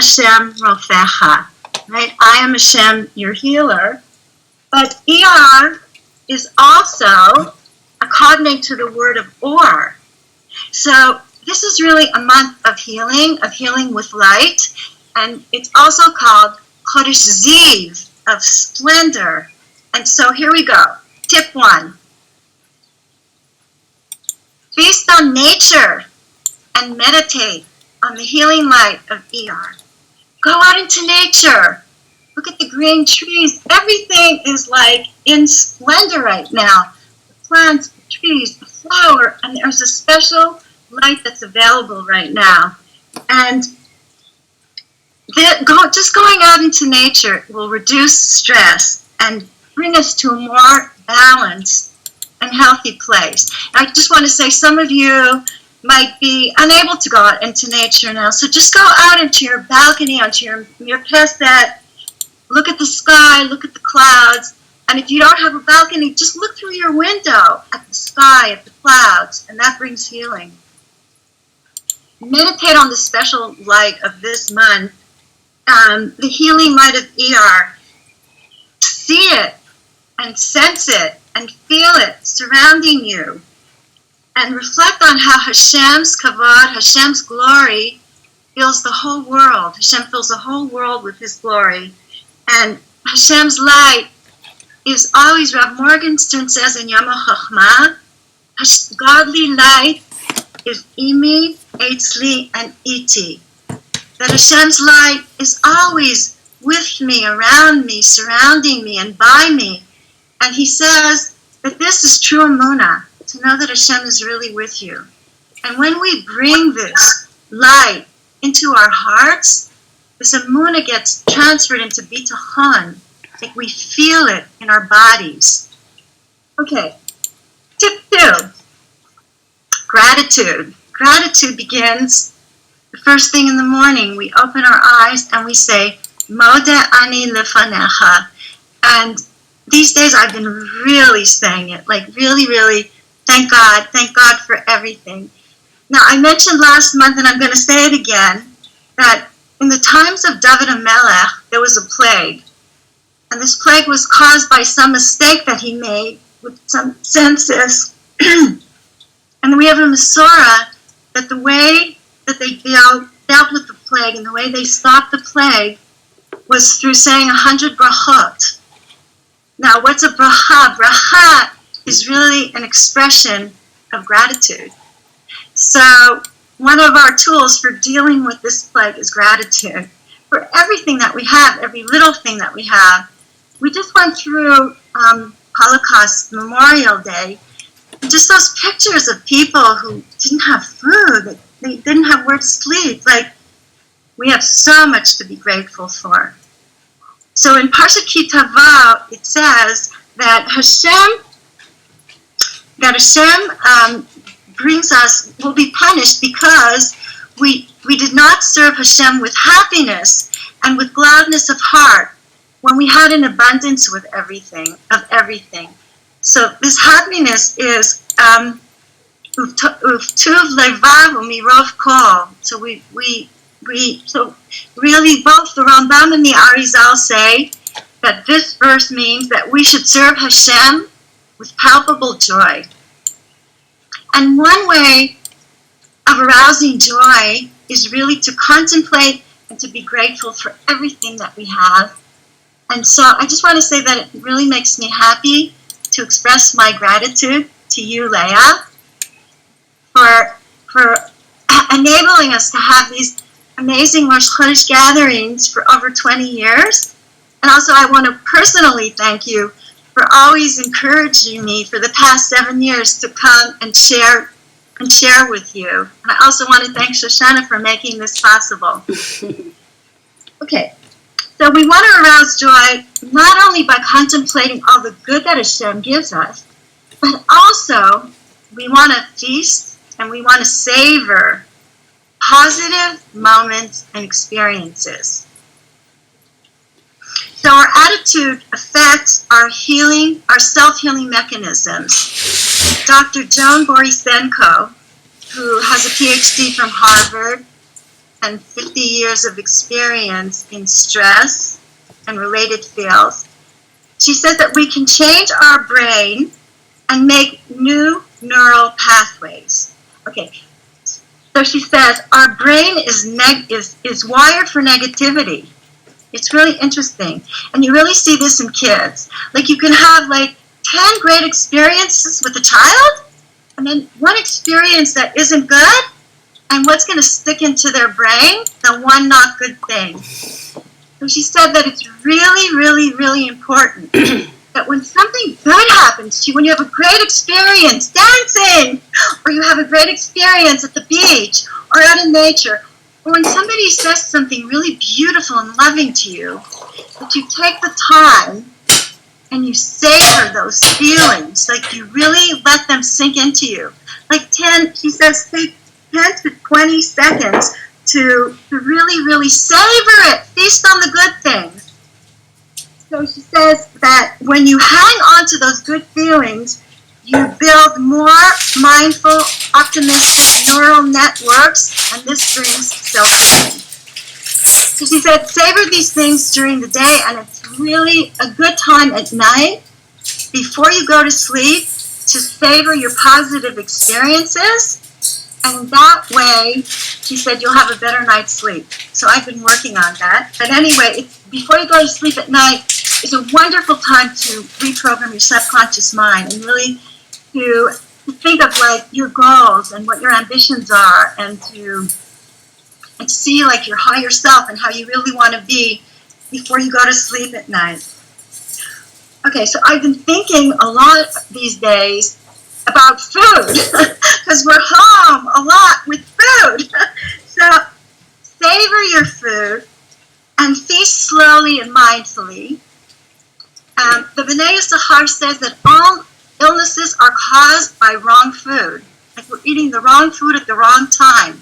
Hashem Rofecha, right? I am Hashem, your healer. But Iyar is also a cognate to the word of Or. So this is really a month of healing with light, and it's also called Chodesh Ziv, of splendor. And so here we go. Tip 1. Feast on nature and meditate on the healing light of Iyar. Go out into nature. Look at the green trees. Everything is like in splendor right now. The plants, the trees, the flower, and there's a special light that's available right now. And just going out into nature will reduce stress and bring us to a more balanced and healthy place. I just want to say some of you might be unable to go out into nature now, so just go out into your balcony, onto your pesset, look at the sky, look at the clouds, and if you don't have a balcony, just look through your window at the sky, at the clouds, and that brings healing. Meditate on the special light of this month, the healing light of Iyar. See it and sense it and feel it surrounding you. And reflect on how Hashem's kavod, Hashem's glory, fills the whole world. Hashem fills the whole world with His glory. And Hashem's light is always, Rav Morgenstern says in Yom HaChochmah, godly light is imi, etzli, and iti. That Hashem's light is always with me, around me, surrounding me, and by me. And he says that this is true emunah, to know that Hashem is really with you. And when we bring this light into our hearts, this emunah gets transferred into bitachon. Like we feel it in our bodies. Okay, tip 2, gratitude. Gratitude begins the first thing in the morning. We open our eyes and we say, Modeh ani lefanecha. And these days I've been really saying it, like really, thank God for everything. Now I mentioned last month, and I'm going to say it again, that in the times of David HaMelech, there was a plague. And this plague was caused by some mistake that he made with some census. And we have a Masorah that the way that they dealt with the plague and the way they stopped the plague was through saying 100 brachot. Now, what's a bracha? Bracha is really an expression of gratitude. So one of our tools for dealing with this plague is gratitude. For everything that we have, every little thing that we have. We just went through Holocaust Memorial Day, and just those pictures of people who didn't have food, they didn't have where to sleep. Like, we have so much to be grateful for. So in Parshat Ki Tavo, it says that Hashem brings us, will be punished because we did not serve Hashem with happiness and with gladness of heart when we had an abundance with everything. So this happiness is u'tuv levav u'mirov kol. So really both the Rambam and the Arizal say that this verse means that we should serve Hashem with palpable joy. And one way of arousing joy is really to contemplate and to be grateful for everything that we have. And so I just want to say that it really makes me happy to express my gratitude to you, Leah, for enabling us to have these amazing Rosh Chodesh gatherings for over 20 years. And also I want to personally thank you for always encouraging me for the past 7 years to come and share with you. And I also want to thank Shoshana for making this possible. Okay, so we want to arouse joy not only by contemplating all the good that Hashem gives us, but also we want to feast and we want to savor positive moments and experiences. So our attitude affects our healing, our self-healing mechanisms. Dr. Joan Borisenko, who has a PhD from Harvard, and 50 years of experience in stress and related fields. She says that we can change our brain and make new neural pathways. Okay, so she says our brain is wired for negativity. It's really interesting. And you really see this in kids. Like you can have like 10 great experiences with a child, and then one experience that isn't good, and what's going to stick into their brain? The one not good thing. So she said that it's really, really, really important that when something good happens to you, when you have a great experience dancing, or you have a great experience at the beach, or out in nature, or when somebody says something really beautiful and loving to you, that you take the time and you savor those feelings, like you really let them sink into you. Like she says, take 10 to 20 seconds to really, really savor it. Feast on the good things. So she says that when you hang on to those good feelings, you build more mindful, optimistic neural networks, and this brings self-esteem. So she said, savor these things during the day, and it's really a good time at night, before you go to sleep, to savor your positive experiences, and that way, she said, you'll have a better night's sleep. So I've been working on that. But anyway, before you go to sleep at night, it's a wonderful time to reprogram your subconscious mind and really to think of like your goals and what your ambitions are, and to see like your higher self and how you really want to be before you go to sleep at night. Okay, so I've been thinking a lot these days about food because we're home a lot with food. So savor your food and feast slowly and mindfully. The B'nai Yisachar says that all illnesses are caused by wrong food. Like we're eating the wrong food at the wrong time.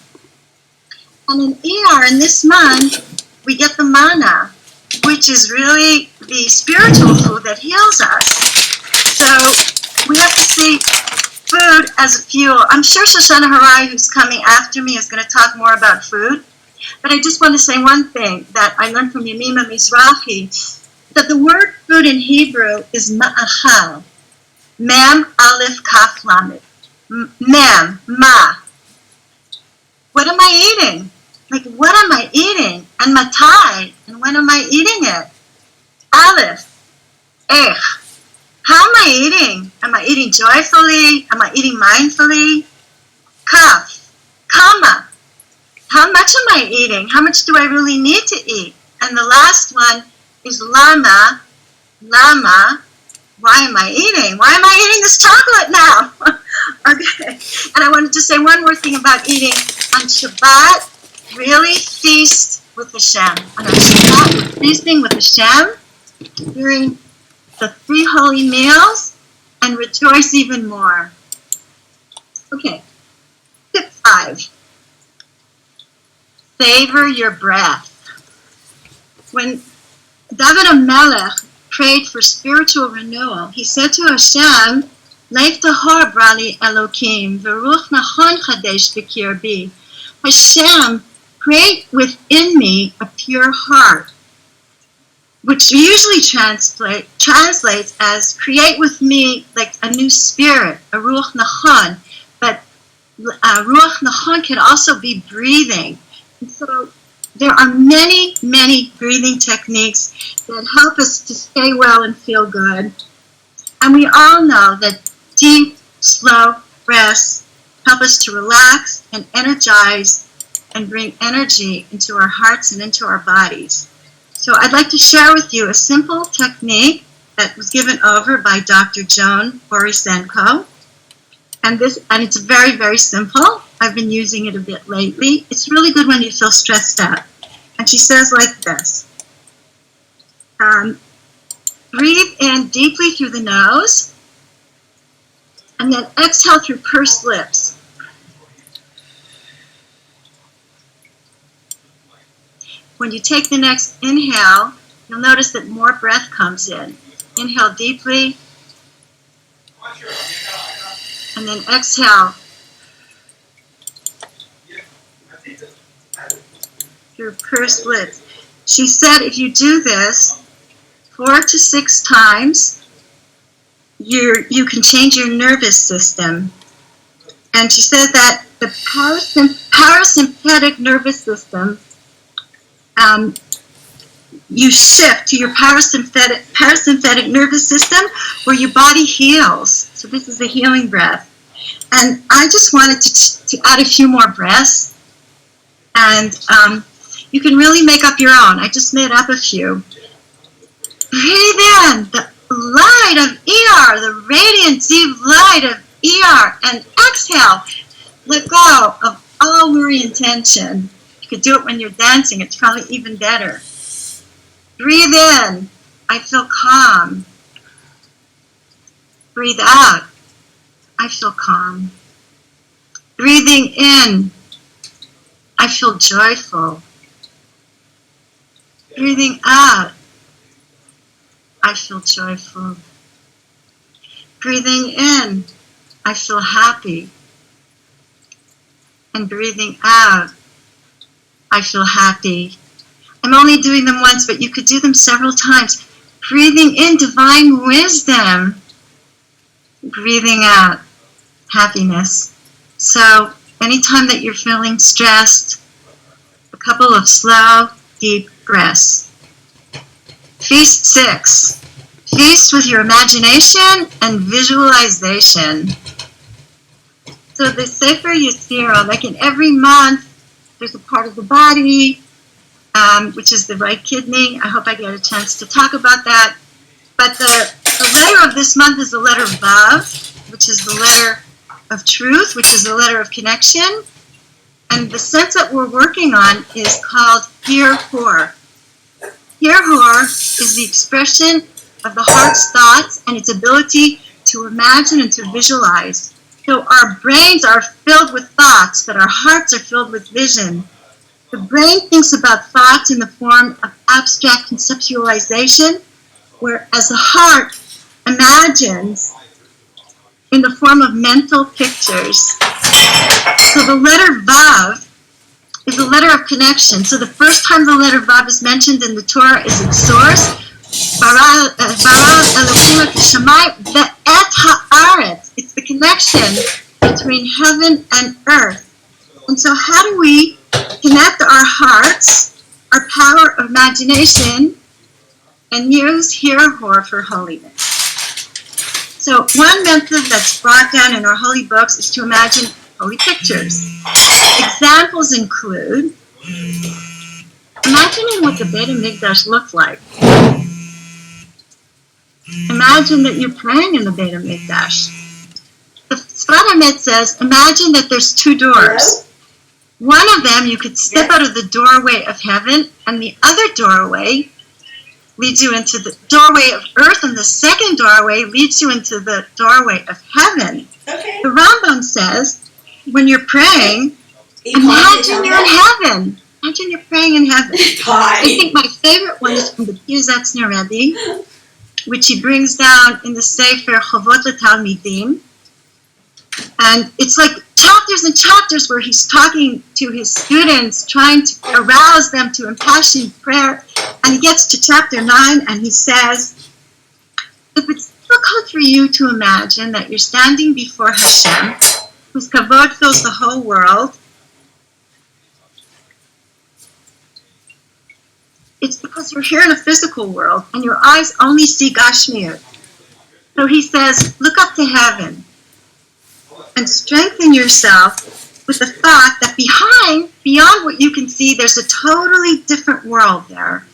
And in Iyar, in this month, we get the manna, which is really the spiritual food that heals us. So we have to see food as a fuel. I'm sure Shoshana Harai, who's coming after me, is going to talk more about food. But I just want to say one thing that I learned from Yemima Mizrahi, that the word food in Hebrew is ma'achal. Mem, aleph, kaf, lamed. Mem, ma. What am I eating? Like, what am I eating? And matai, and when am I eating it? Aleph, ech. How am I eating? Am I eating joyfully? Am I eating mindfully? Kaf, kama. How much am I eating? How much do I really need to eat? And the last one is lama, lama. Why am I eating? Why am I eating this chocolate now? Okay. And I wanted to say one more thing about eating. On Shabbat, really feast with Hashem. On Shabbat, we're feasting with Hashem during the 3 holy meals and rejoice even more. Okay. Tip 5. Savor your breath. When David HaMelech prayed for spiritual renewal, he said to Hashem, Lev tahor brali Elokim, v'ruch nachon chadesh b'kirbi. Hashem, create within me a pure heart, which usually translates as create with me like a new spirit, a ruach nachon. But ruach nachon can also be breathing. And so there are many, many breathing techniques that help us to stay well and feel good. And we all know that deep, slow breaths help us to relax and energize and bring energy into our hearts and into our bodies. So I'd like to share with you a simple technique that was given over by Dr. Joan Borisenko. And it's very, very simple. I've been using it a bit lately. It's really good when you feel stressed out. And she says like this. Breathe in deeply through the nose, and then exhale through pursed lips. When you take the next inhale, you'll notice that more breath comes in. Inhale deeply, and then exhale. through pursed lips. She said if you do this 4 to 6 times, you can change your nervous system. And she said that the parasympathetic nervous system, you shift to your parasympathetic nervous system where your body heals. So this is a healing breath. And I just wanted to add a few more breaths. And you can really make up your own. I just made up a few. Breathe in the light of Iyar, the radiant deep light of Iyar. And exhale. Let go of all worry and tension. You could do it when you're dancing. It's probably even better. Breathe in. I feel calm. Breathe out. I feel calm. Breathing in. I feel joyful. Breathing out. I feel joyful. Breathing in. I feel happy. And breathing out. I feel happy. I'm only doing them once, but you could do them several times. Breathing in divine wisdom. Breathing out happiness. So anytime that you're feeling stressed, a couple of slow, deep breaths. Feast 6. Feast with your imagination and visualization. So the Sefer Yetzirah, like in every month, there's a part of the body, which is the right kidney. I hope I get a chance to talk about that. But the letter of this month is the letter Vav, which is the letter of truth, which is the letter of connection. And the sense that we're working on is called Iyar. Iyar is the expression of the heart's thoughts and its ability to imagine and to visualize. So our brains are filled with thoughts, but our hearts are filled with vision. The brain thinks about thoughts in the form of abstract conceptualization, whereas the heart imagines in the form of mental pictures. So the letter Vav is the letter of connection. So the first time the letter Vav is mentioned in the Torah is its source. Bara Elohim et Shammai ve'et ha'aretz. It's the connection between heaven and earth. And so how do we connect our hearts, our power of imagination, and use Iyar for holiness? So one method that's brought down in our holy books is to imagine holy pictures. Examples include imagining what the Beit HaMikdash looked like. Imagine that you're praying in the Beit HaMikdash. The Sfat Emet says, imagine that there's 2 doors. One of them you could step out of the doorway of heaven, and the other doorway leads you into the doorway of earth, and the second doorway leads you into the doorway of heaven. Okay. The Rambam says, when you're praying, imagine you're in heaven. Imagine you're praying in heaven. I think my favorite one is from the Piazetzner Rebbe, which he brings down in the Sefer Chovot LeTalmidim. And it's like chapters and chapters where he's talking to his students, trying to arouse them to impassioned prayer. And he gets to chapter 9 and he says, if it's difficult for you to imagine that you're standing before Hashem, whose kavod fills the whole world, it's because you're here in a physical world and your eyes only see Gashmiut. So he says, look up to heaven and strengthen yourself with the thought that beyond what you can see, there's a totally different world there.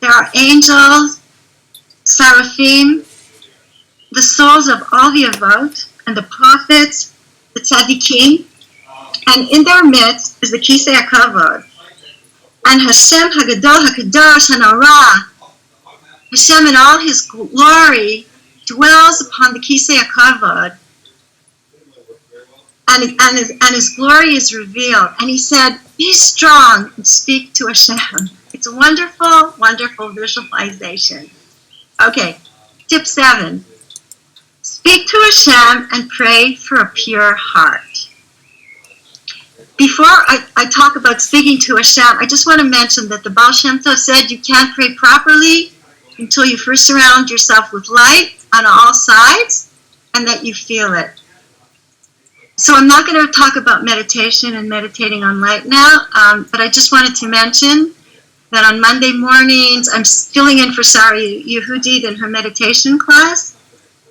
There are angels, seraphim, the souls of all the Avot and the prophets, the tzaddikim, and in their midst is the Kisei HaKavod. And Hashem Hagadol HaKadosh HaNorah, Hashem in all His glory dwells upon the Kisei HaKavod, and His glory is revealed. And He said, be strong and speak to Hashem. It's a wonderful, wonderful visualization. Okay, tip 7. Speak to Hashem and pray for a pure heart. before I talk about speaking to Hashem, I just want to mention that the Baal Shem Tov said you can't pray properly until you first surround yourself with light on all sides and that you feel it. So I'm not going to talk about meditation and meditating on light now, but I just wanted to mention that on Monday mornings, I'm filling in for Sari Yehudit in her meditation class,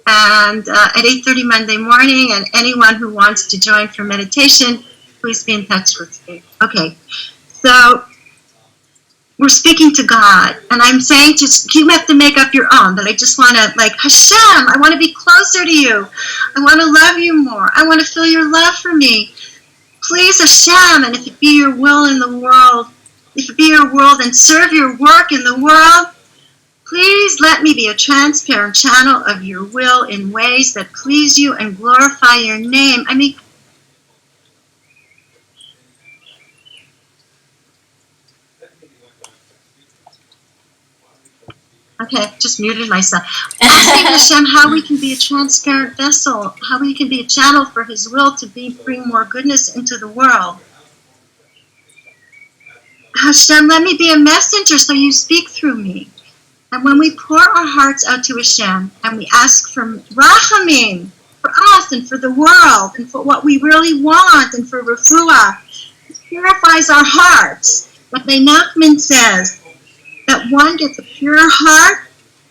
and at 8:30 Monday morning, and anyone who wants to join for meditation, please be in touch with me. Okay, so we're speaking to God, and I'm saying you have to make up your own, but I just want to, like, Hashem, I want to be closer to you. I want to love you more. I want to feel your love for me. Please, Hashem, and if it be your will in the world, if it be your world and serve your work in the world, please let me be a transparent channel of your will in ways that please you and glorify your name. I mean, okay, just muted myself. Asking Hashem how we can be a transparent vessel, how we can be a channel for His will to bring more goodness into the world. Hashem, let me be a messenger so you speak through me. And when we pour our hearts out to Hashem and we ask for rachamim, for us and for the world and for what we really want and for refuah, it purifies our hearts. But Nachman says that one gets a pure heart.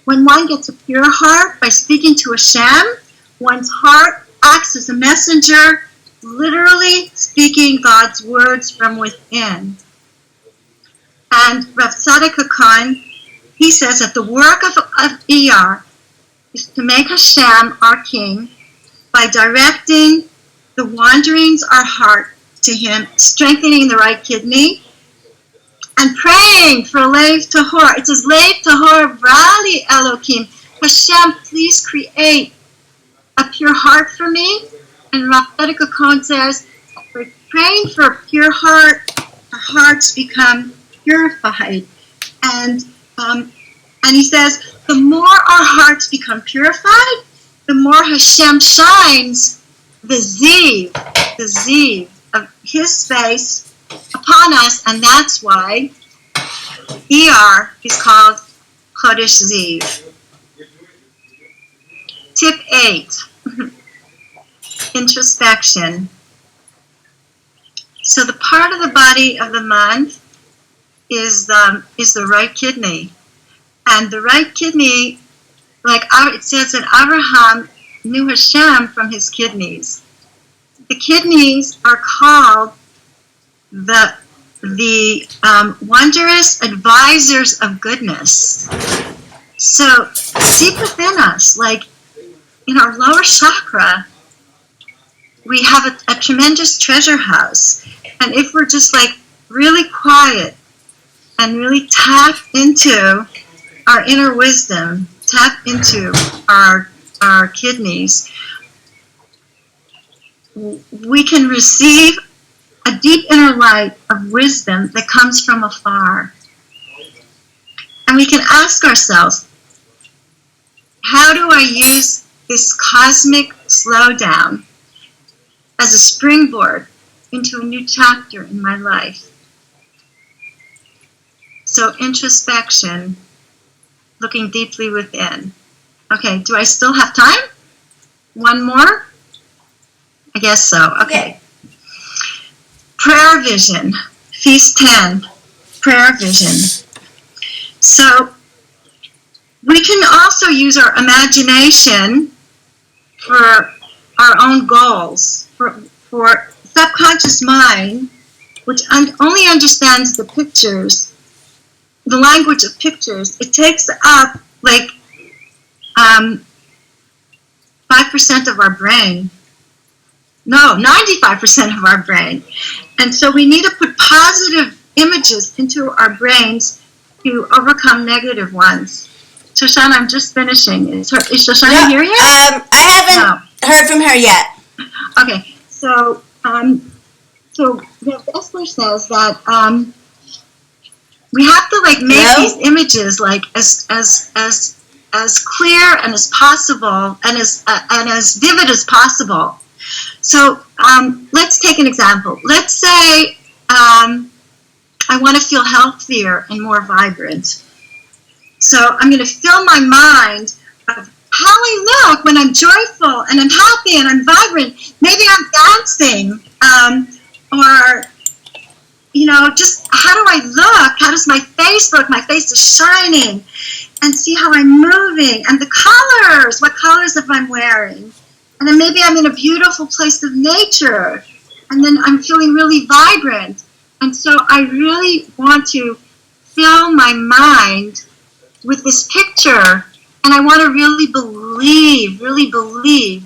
When one gets a pure heart by speaking to Hashem, one's heart acts as a messenger, literally speaking God's words from within. And Rav Tzadok HaKohen, he says that the work of Iyar is to make Hashem our king by directing the wanderings of our heart to Him, strengthening the right kidney, and praying for Lev Tahor. It says, Lev Tahor Vrali Elokim. Hashem, please create a pure heart for me. And Rav Tzadok HaKohen says, by praying for a pure heart, our hearts become purified. And he says, the more our hearts become purified, the more Hashem shines the ziv of His face upon us, and that's why Iyar is called Chodesh Ziv. Tip 8, introspection. So the part of the body of the month is the right kidney. And the right kidney, like it says that Abraham knew Hashem from his kidneys. The kidneys are called the wondrous advisors of goodness. So deep within us, like in our lower chakra, we have a tremendous treasure house. And if we're just like really quiet and really tap into our inner wisdom, tap into our kidneys, we can receive a deep inner light of wisdom that comes from afar. And we can ask ourselves, how do I use this cosmic slowdown as a springboard into a new chapter in my life? So introspection, looking deeply within. Okay, do I still have time? One more? I guess so. Okay. Prayer vision, Feast 10, prayer vision. So we can also use our imagination for our own goals, for subconscious mind, which only understands the pictures, the language of pictures. It takes up like 5% of our brain. No, 95% of our brain. And so we need to put positive images into our brains to overcome negative ones. Shoshana, I'm just finishing. Is Shoshana here yet? I haven't heard from her yet. Okay, so Esther says that we have to like make these images like as clear and as possible and as vivid as possible. So let's take an example. Let's say I want to feel healthier and more vibrant. So I'm going to fill my mind of how I look when I'm joyful and I'm happy and I'm vibrant. Maybe I'm dancing, or just how do I look? How does my face look? My face is shining, and see how I'm moving, and the colors. What colors am I wearing? And then maybe I'm in a beautiful place of nature, and then I'm feeling really vibrant. And so I really want to fill my mind with this picture, and I want to really believe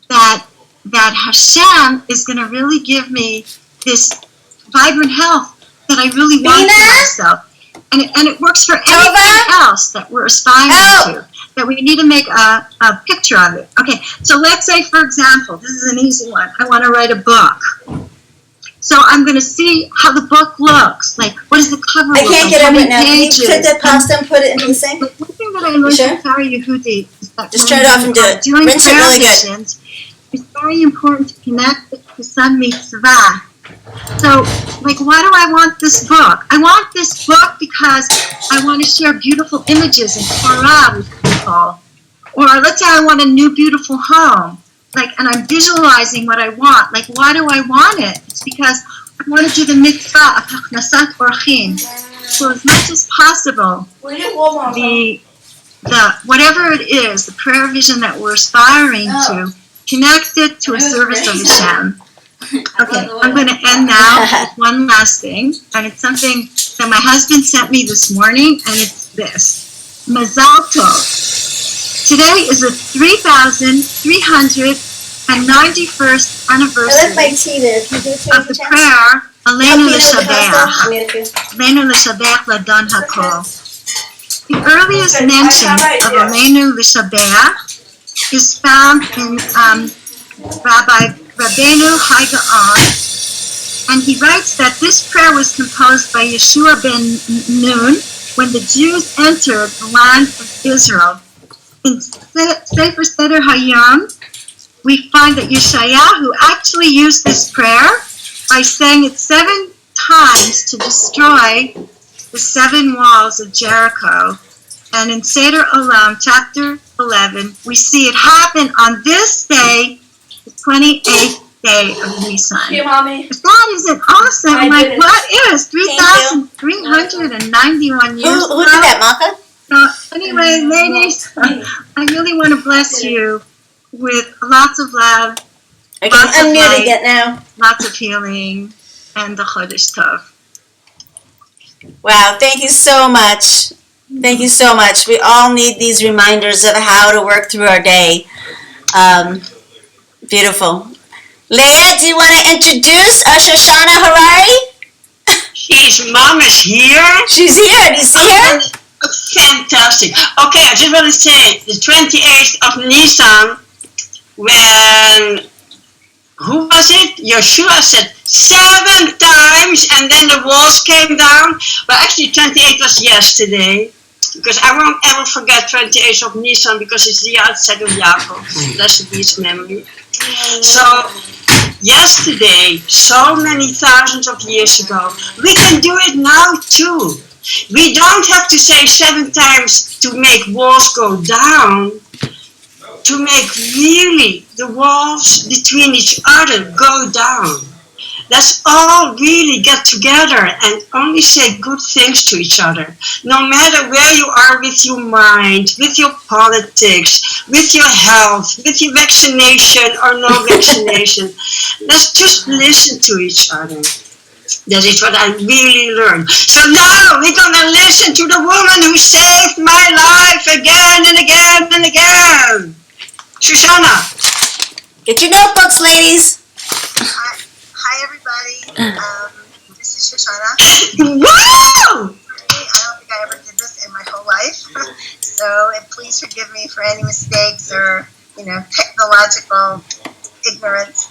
that Hashem is going to really give me this vibrant health that I really want for myself. And it works for anything else that we're aspiring to, that we need to make a picture of it. Okay, so let's say, for example, this is an easy one. I want to write a book. So I'm going to see how the book looks. Like, what does the cover look like? I can't get over it now. Can you take that pasta and put it in the sink? But one thing that I learned from Kari Yehudi is that just turn it off and do it. Rinse it really good. It's very important to connect it to some mitzvah. So, like, why do I want this book? I want this book because I want to share beautiful images and Torah with people. Or let's say I want a new beautiful home. Like, and I'm visualizing what I want. Like, why do I want it? It's because I want to do the mitzvah of hachnasat orchim. So as much as possible, the whatever it is, the prayer vision that we're aspiring to, connect it to a service of Hashem. Okay, I'm going to end now with one last thing, and it's something that my husband sent me this morning, and it's this. Mazal Tov. Today is the 3,391st anniversary of the prayer Aleinu L'Shabeach. Aleinu L'Shabeach Ladon Hakol. The earliest mention of Aleinu L'Shabeach is found in Rabbeinu Haggaon, and he writes that this prayer was composed by Yeshua ben Nun when the Jews entered the land of Israel. In Sefer Seder Hayam, we find that Yeshayahu actually used this prayer by saying it 7 times to destroy the 7 walls of Jericho. And in Seder Olam, chapter 11, we see it happen on this day, the 28th day of Nisan. Here, Mommy. That isn't awesome. Like, what is 3,391 years ago? Who did that, Maka? Anyway, ladies, I really want to bless you with lots of love, lots of light, lots of healing, and the Chodesh Tov. Wow, thank you so much. Thank you so much. We all need these reminders of how to work through our day. Beautiful. Leah, do you want to introduce Shoshana Harari? Mom is here. She's here. Do you see her? Fantastic. Okay, I just want to say the 28th of Nisan, when, who was it? Yeshua said 7 times and then the walls came down. But actually 28th was yesterday, because I won't ever forget 28th of Nisan, because it's the outset of Yaakov. Blessed be his memory. So yesterday, so many thousands of years ago, we can do it now too. We don't have to say 7 times to make walls go down, to make really the walls between each other go down. Let's all really get together and only say good things to each other. No matter where you are with your mind, with your politics, with your health, with your vaccination or no vaccination, let's just listen to each other. That is what I really learned. So now we're going to listen to the woman who saved my life again and again and again. Shoshana. Get your notebooks, ladies. Hi everybody. This is Shoshana. Woo! I don't think I ever did this in my whole life. So please forgive me for any mistakes or, technological ignorance.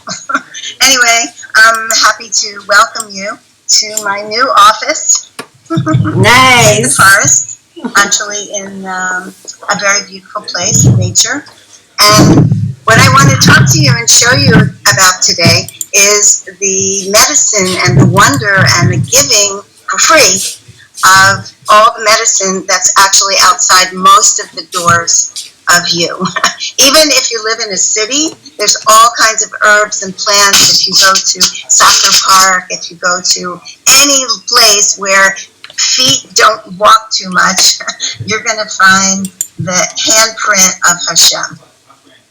Anyway, I'm happy to welcome you to my new office. Nice. In the forest, actually in a very beautiful place, nature. And What I want to talk to you and show you about today is the medicine and the wonder and the giving for free of all the medicine that's actually outside most of the doors of you. Even if you live in a city, there's all kinds of herbs and plants. If you go to Soccer Park, if you go to any place where feet don't walk too much, you're going to find the handprint of Hashem.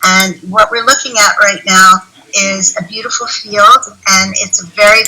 And what we're looking at right now is a beautiful field, and it's a very